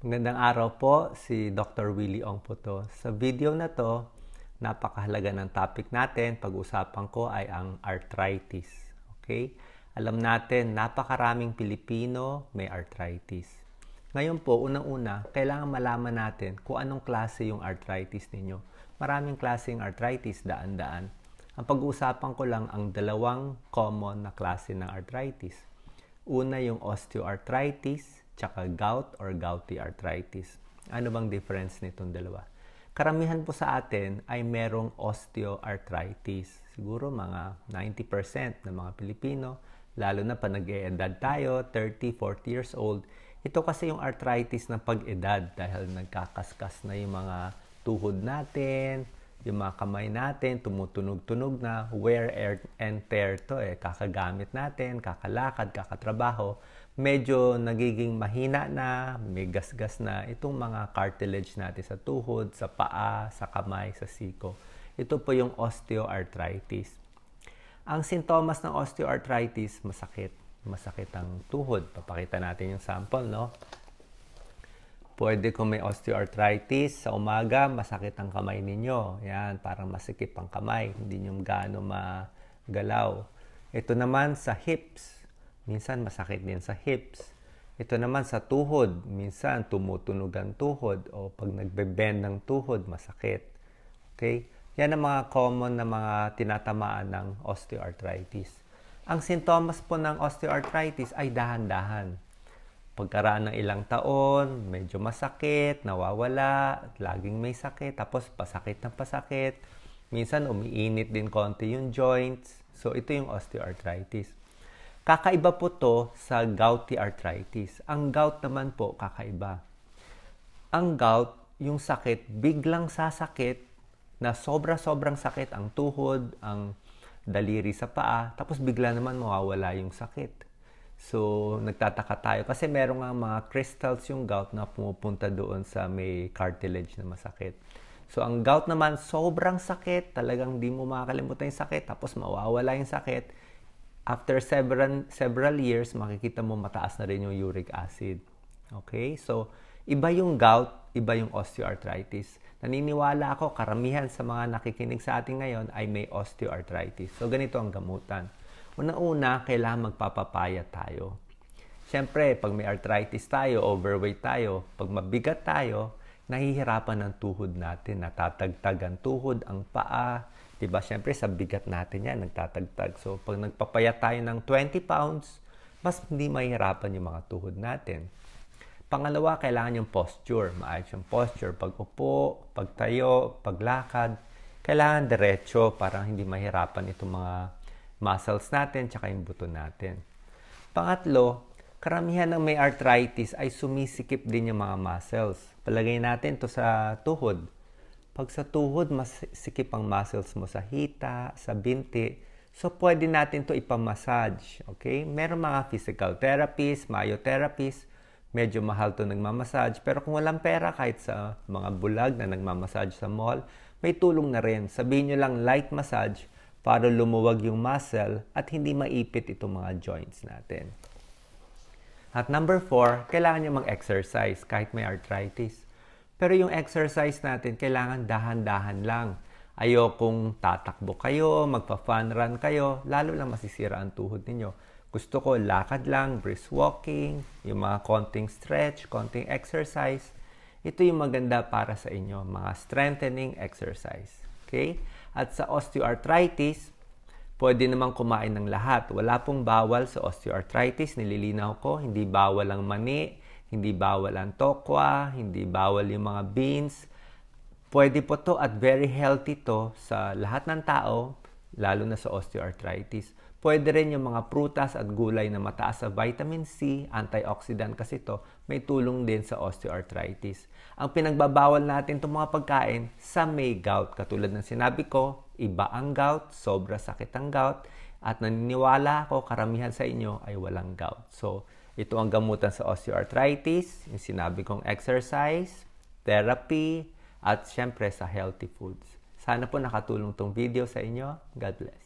Magandang araw po, si Dr. Willie Ong po to. Sa video na to, napakahalaga ng topic natin. Pag-usapan ko ay ang arthritis. Okay? Alam natin, napakaraming Pilipino may arthritis. Ngayon po, unang-una, kailangan malaman natin kung anong klase yung arthritis ninyo. Maraming klaseng arthritis, daan-daan. Ang pag-uusapan ko lang ang dalawang common na klase ng arthritis. Una yung osteoarthritis, tsaka gout or gouty arthritis. Ano bang difference nitong dalawa? Karamihan po sa atin ay merong osteoarthritis. Siguro mga 90% ng mga Pilipino, lalo na pa nag-e-edad tayo, 30, 40 years old. Ito kasi yung arthritis ng pag-edad dahil nagkakaskas na yung mga tuhod natin, yung mga kamay natin, tumutunog-tunog na, wear and tear to kakagamit natin, kakalakad, kakatrabaho, medyo nagiging mahina na, may gasgas na itong mga cartilage natin sa tuhod, sa paa, sa kamay, sa siko. Ito po yung osteoarthritis. Ang sintomas ng osteoarthritis, masakit. Masakit ang tuhod. Papakita natin yung sample, no? Pwede kung may osteoarthritis, sa umaga, masakit ang kamay ninyo. Yan, parang masikip ang kamay. Hindi nyo gaano magalaw. Ito naman sa hips. Minsan masakit din sa hips. Ito naman sa tuhod. Minsan tumutunog ang tuhod o pag nagbe-bend ng tuhod, masakit. Okay? Yan ang mga common na mga tinatamaan ng osteoarthritis. Ang sintomas po ng osteoarthritis ay dahan-dahan. Pagkaraan ng ilang taon, medyo masakit, nawawala, laging may sakit, tapos pasakit na pasakit. Minsan umiinit din konti yung joints. So ito yung osteoarthritis. Kakaiba po to sa gouty arthritis. Ang gout naman po kakaiba. Ang gout, yung sakit, biglang sasakit na sobra-sobrang sakit ang tuhod, ang daliri sa paa, tapos bigla naman mawawala yung sakit. So, nagtataka tayo kasi meron nga mga crystals yung gout na pumupunta doon sa may cartilage na masakit. So, ang gout naman, sobrang sakit. Talagang di mo makakalimutan yung sakit. Tapos, mawawala yung sakit. After several years, makikita mo mataas na rin yung uric acid. Okay? So, iba yung gout, iba yung osteoarthritis. Naniniwala ako, karamihan sa mga nakikinig sa atin ngayon ay may osteoarthritis. So, ganito ang gamutan. Una-una, kailangan magpapapaya tayo. Siyempre, pag may arthritis tayo, overweight tayo, pag mabigat tayo, nahihirapan ang tuhod natin, natatagtag ang tuhod, ang paa. Diba? Siyempre, sa bigat natin yan, nagtatagtag. So, pag nagpapaya tayo ng 20 pounds, mas hindi mahihirapan yung mga tuhod natin. Pangalawa, kailangan yung posture. Maayos yung posture. Pag upo, pagtayo, paglakad, kailangan diretso para hindi mahirapan itong mga muscles natin, tsaka yung buto natin. Pangatlo, karamihan ng may arthritis ay sumisikip din yung mga muscles. Palagay natin to sa tuhod. Pag sa tuhod, mas sikip ang muscles mo sa hita, sa binti. So, pwede natin to ipamassage. Okay? Meron mga physical therapists, myotherapists. Medyo mahal to nagmamassage. Pero kung walang pera, kahit sa mga bulag na nagmamassage sa mall, may tulong na rin. Sabihin nyo lang light massage para lumuwag yung muscle at hindi maipit itong mga joints natin. At number 4, kailangan nyo mag-exercise kahit may arthritis. Pero yung exercise natin, kailangan dahan-dahan lang. Ayokong tatakbo kayo, magpa-fun run kayo, lalo lang masisira ang tuhod ninyo. Gusto ko lakad lang, brisk walking, yung mga konting stretch, konting exercise. Ito yung maganda para sa inyo, mga strengthening exercise. Okay? At sa osteoarthritis, pwede namang kumain ng lahat. Wala pong bawal sa osteoarthritis. Nililinaw ko, hindi bawal ang mani, hindi bawal ang tokwa, hindi bawal yung mga beans. Pwede po to at very healthy to sa lahat ng tao, lalo na sa osteoarthritis. Pwede rin yung mga prutas at gulay na mataas sa vitamin C, antioxidant kasi to, may tulong din sa osteoarthritis. Ang pinagbabawal natin itong mga pagkain sa may gout. Katulad ng sinabi ko, iba ang gout, sobra sakit ang gout, at naniniwala ako karamihan sa inyo ay walang gout. So, ito ang gamutan sa osteoarthritis, yung sinabi kong exercise, therapy, at syempre sa healthy foods. Sana po nakatulong tong video sa inyo. God bless.